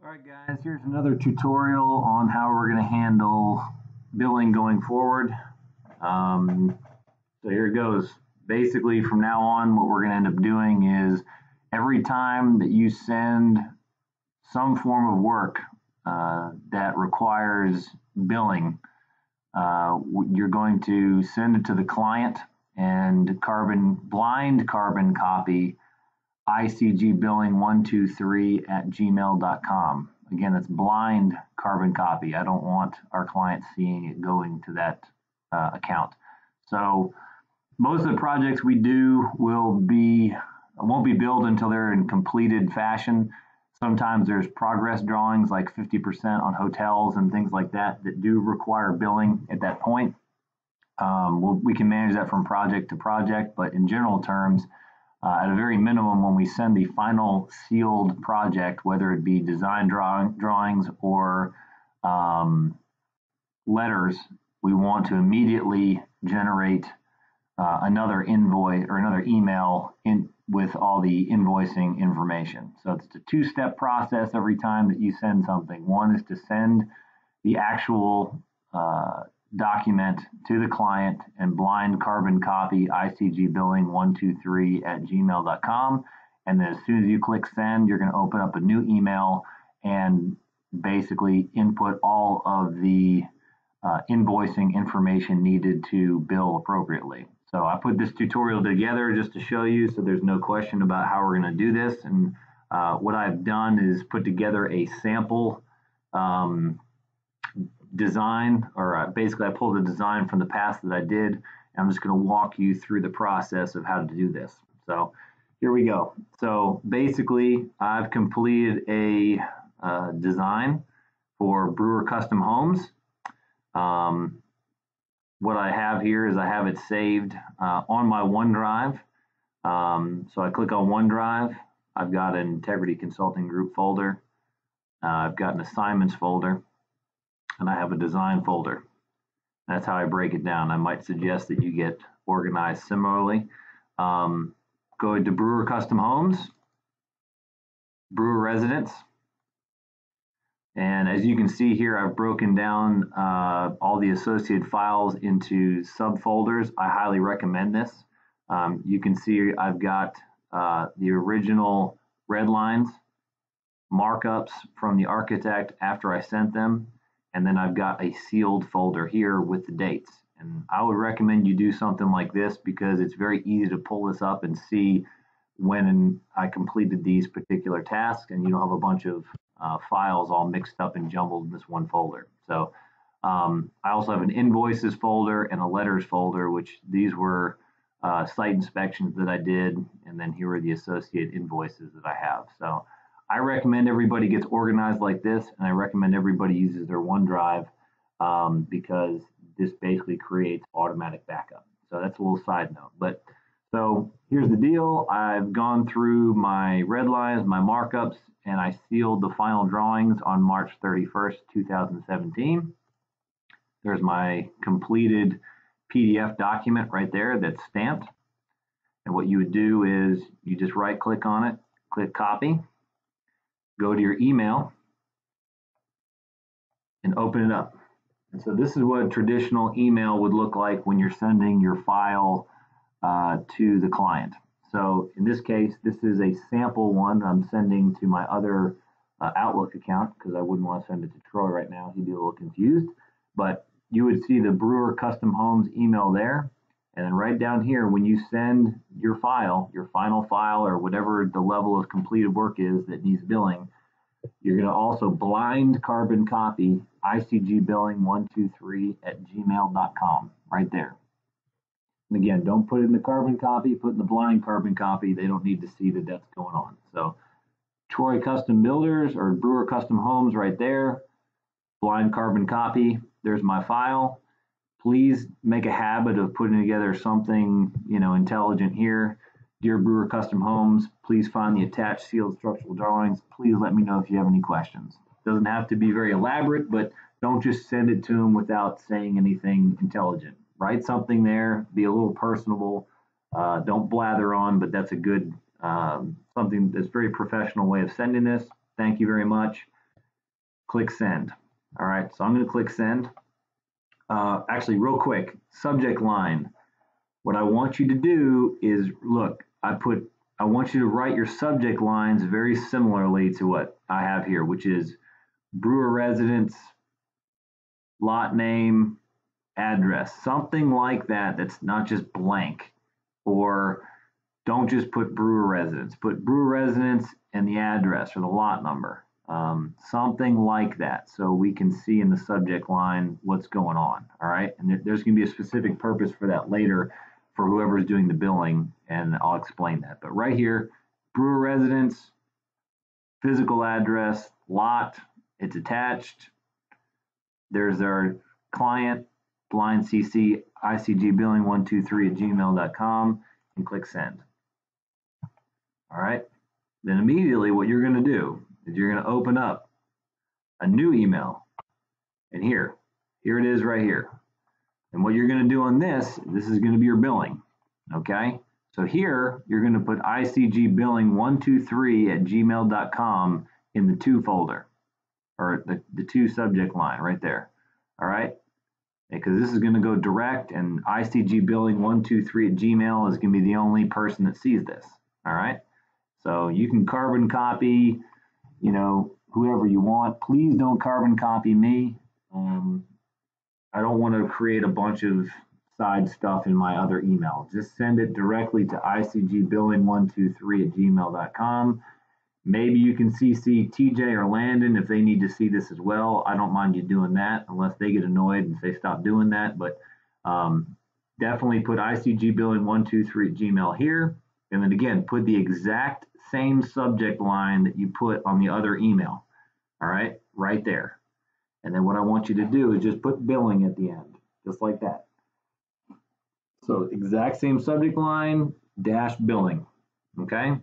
All right, guys, here's another tutorial on how we're going to handle billing going forward. So here it goes. Basically, from now on, what we're going to end up doing is every time that you send some form of work that requires billing, you're going to send it to the client and blind carbon copy ICG Billing 123 at gmail.com. Again, that's blind carbon copy. I don't want our clients seeing it going to that account. So most of the projects we do won't be billed until they're in completed fashion. Sometimes there's progress drawings like 50% on hotels and things like that do require billing at that point. We can manage that from project to project, but in general terms, at a very minimum, when we send the final sealed project, whether it be design drawings or letters, we want to immediately generate another invoice or another email with all the invoicing information. So it's a two-step process every time that you send something. One is to send the actual document to the client and blind carbon copy ICG Billing 123 at gmail.com. And then as soon as you click send, you're going to open up a new email and basically input all of the invoicing information needed to bill appropriately. So I put this tutorial together just to show you so there's no question about how we're going to do this. And what I've done is put together a sample design, or basically I pulled a design from the past that I did, and I'm just going to walk you through the process of how to do this. So here we go. So basically I've completed a design for Brewer Custom Homes. What I have here is I have it saved on my OneDrive. So I click on OneDrive. I've got an Integrity Consulting Group folder. I've got an assignments folder, and I have a design folder. That's how I break it down. I might suggest that you get organized similarly. Go to Brewer Custom Homes, Brewer Residence. And as you can see here, I've broken down all the associated files into subfolders. I highly recommend this. You can see I've got the original red lines, markups from the architect after I sent them, and then I've got a sealed folder here with the dates. And I would recommend you do something like this because it's very easy to pull this up and see when I completed these particular tasks, and you don't have a bunch of files all mixed up and jumbled in this one folder. So I also have an invoices folder and a letters folder, which these were site inspections that I did, and then here are the associated invoices that I have. So I recommend everybody gets organized like this, and I recommend everybody uses their OneDrive because this basically creates automatic backup. So that's a little side note. But so here's the deal. I've gone through my red lines, my markups, and I sealed the final drawings on March 31st, 2017. There's my completed PDF document right there that's stamped. And what you would do is you just right click on it, click copy, go to your email, and open it up. And so this is what a traditional email would look like when you're sending your file to the client. So in this case, this is a sample one I'm sending to my other Outlook account because I wouldn't want to send it to Troy right now. He'd be a little confused. But you would see the Brewer Custom Homes email there. And then right down here, when you send your file, your final file, or whatever the level of completed work is that needs billing, you're going to also blind carbon copy ICG Billing 123 at gmail.com right there. And again, don't put it in the carbon copy, put in the blind carbon copy. They don't need to see that that's going on. So Troy Custom Builders or Brewer Custom Homes right there, blind carbon copy. There's my file. Please make a habit of putting together something, intelligent here. Dear Brewer Custom Homes, please find the attached sealed structural drawings. Please let me know if you have any questions. Doesn't have to be very elaborate, but don't just send it to them without saying anything intelligent. Write something there, be a little personable. Don't blather on, but that's a good, something that's very professional way of sending this. Thank you very much. click send. All right, so I'm going to click send. Actually, real quick, subject line. What I want you to do is, look, I want you to write your subject lines very similarly to what I have here, which is brewer residence, lot name, address, something like that. That's not just blank. Or don't just put brewer residence, put brewer residence and the address or the lot number, something like that, so we can see in the subject line what's going on. All right, and there's going to be a specific purpose for that later for whoever's doing the billing, and I'll explain that. But right here, brewer residence, physical address, lot, it's attached. There's our client, blind CC, ICG Billing 123@gmail.com, and click send. All right. Then immediately what you're going to do is you're going to open up a new email. And here it is right here. And what you're going to do on this is going to be your billing. Okay. So here you're going to put ICG Billing 123@gmail.com in the to folder, or the to subject line right there. All right. Because this is going to go direct, and ICG Billing 123@gmail is going to be the only person that sees this. All right. So you can carbon copy, whoever you want. Please don't carbon copy me. I don't want to create a bunch of side stuff in my other email. Just send it directly to icgbilling123@gmail.com. Maybe you can CC TJ or Landon if they need to see this as well. I don't mind you doing that unless they get annoyed and say stop doing that. But definitely put icgbilling123@gmail here. And then again, put the exact same subject line that you put on the other email. All right, right there. And then what I want you to do is just put billing at the end, just like that. So exact same subject line, dash billing. Okay.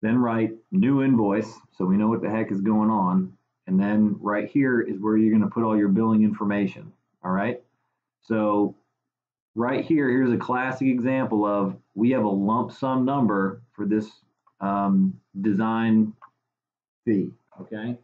Then write new invoice, so we know what the heck is going on. And then right here is where you're going to put all your billing information. All right. So right here, here's a classic example of we have a lump sum number for this design fee. Okay.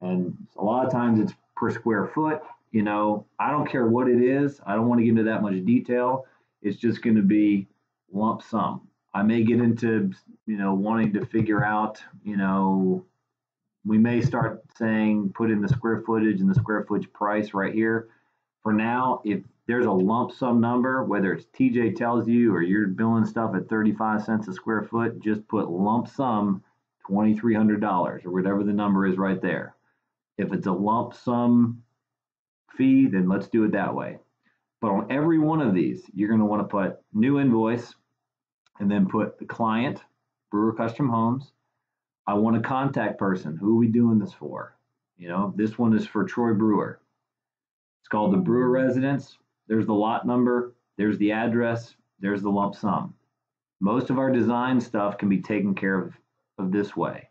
And a lot of times it's per square foot. I don't care what it is. I don't want to get into that much detail. It's just going to be lump sum. I may get into, wanting to figure out, we may start saying, put in the square footage and the square footage price right here. For now, if there's a lump sum number, whether it's TJ tells you or you're billing stuff at 35 cents a square foot, just put lump sum $2,300 or whatever the number is right there. If it's a lump sum fee, then let's do it that way. But on every one of these, you're going to want to put new invoice and then put the client, Brewer Custom Homes. I want a contact person. Who are we doing this for? This one is for Troy Brewer. It's called the Brewer Residence. There's the lot number. There's the address. There's the lump sum. Most of our design stuff can be taken care of this way.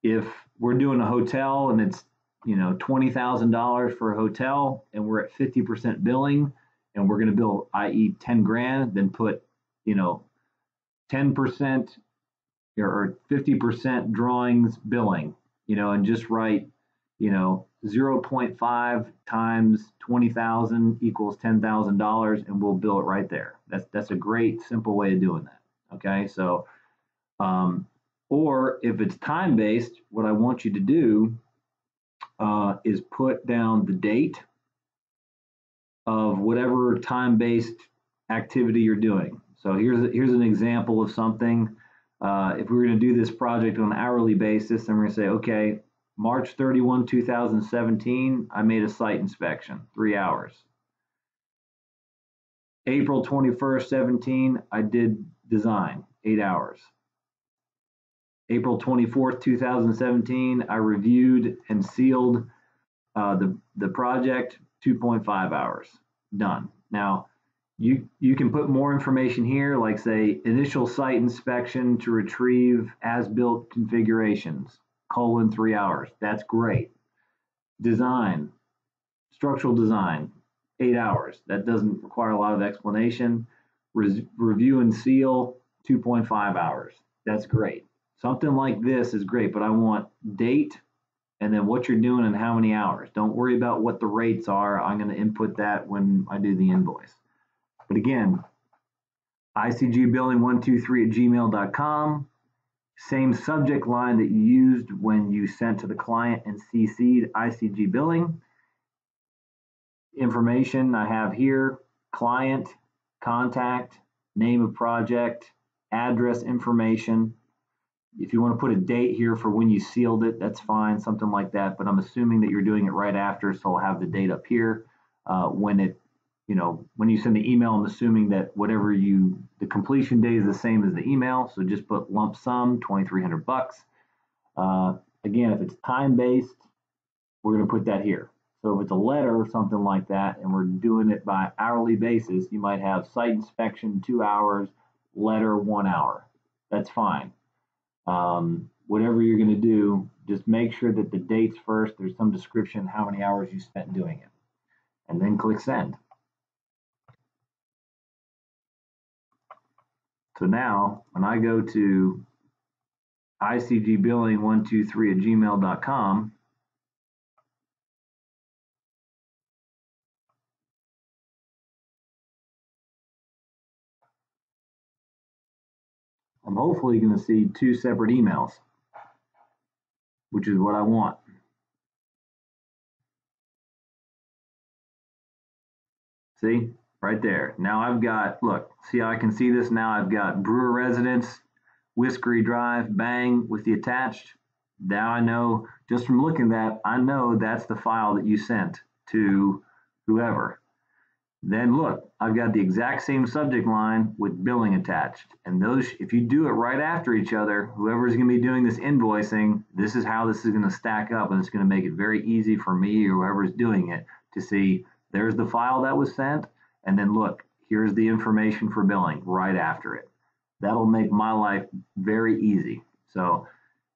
If we're doing a hotel and it's $20,000 for a hotel and we're at 50% billing and we're going to bill, i.e. 10 grand, then put 10% or 50% drawings billing, and just write 0.5 times 20,000 equals $10,000, and we'll bill it right there. That's a great simple way of doing that. Okay, so or if it's time based, what I want you to do is put down the date of whatever time based activity you're doing. So here's an example of something. If we were going to do this project on an hourly basis, then we're going to say, okay, March 31, 2017, I made a site inspection, 3 hours. April 21st, 17, I did design, 8 hours. April 24th, 2017, I reviewed and sealed the project, 2.5 hours, done. Now, you can put more information here, like say initial site inspection to retrieve as-built configurations, 3 hours. That's great. Design, structural design, 8 hours. That doesn't require a lot of explanation. Review and seal, 2.5 hours. That's great. Something like this is great, but I want date and then what you're doing and how many hours. Don't worry about what the rates are. I'm going to input that when I do the invoice. But again, ICG Billing 123 at gmail.com. Same subject line that you used when you sent to the client and CC'd ICG Billing. Information I have here: client, contact, name of project, address information. If you want to put a date here for when you sealed it, that's fine, something like that. But I'm assuming that you're doing it right after, so I'll have the date up here. When you send the email, I'm assuming that the completion date is the same as the email. So just put lump sum, $2,300. Again, if it's time based, we're going to put that here. So if it's a letter or something like that, and we're doing it by hourly basis, you might have site inspection 2 hours, letter 1 hour. That's fine. Whatever you're going to do, just make sure that the date's first. There's some description how many hours you spent doing it, and then click send. So now when I go to icgbilling123 at gmail.com, I'm hopefully going to see 2 separate emails, which is what I want. See, right there. Now I've got, look, see how I can see this now? I've got Brewer Residence, Whiskery Drive, bang, with the attached. Now I know, just from looking at that, I know that's the file that you sent to whoever. Then look, I've got the exact same subject line with billing attached. And those, if you do it right after each other, whoever's going to be doing this invoicing, this is how this is going to stack up, and it's going to make it very easy for me or whoever's doing it to see there's the file that was sent, and then look, here's the information for billing right after it. That'll make my life very easy. So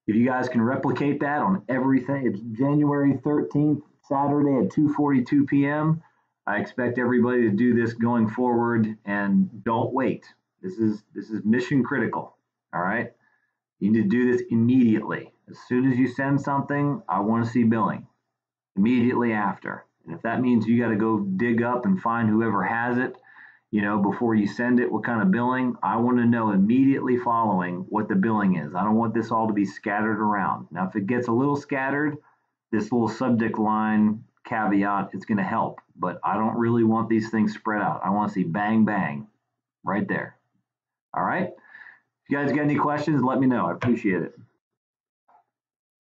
if you guys can replicate that on everything, it's January 13th, Saturday at 2:42 p.m. I expect everybody to do this going forward, and don't wait. This is mission critical. All right. You need to do this immediately. As soon as you send something, I want to see billing immediately after. And if that means you got to go dig up and find whoever has it, before you send it, what kind of billing, I want to know immediately following what the billing is. I don't want this all to be scattered around. Now, if it gets a little scattered, this little subject line caveat is going to help, but I don't really want these things spread out. I want to see bang, bang right there. All right. If you guys got any questions, let me know. I appreciate it.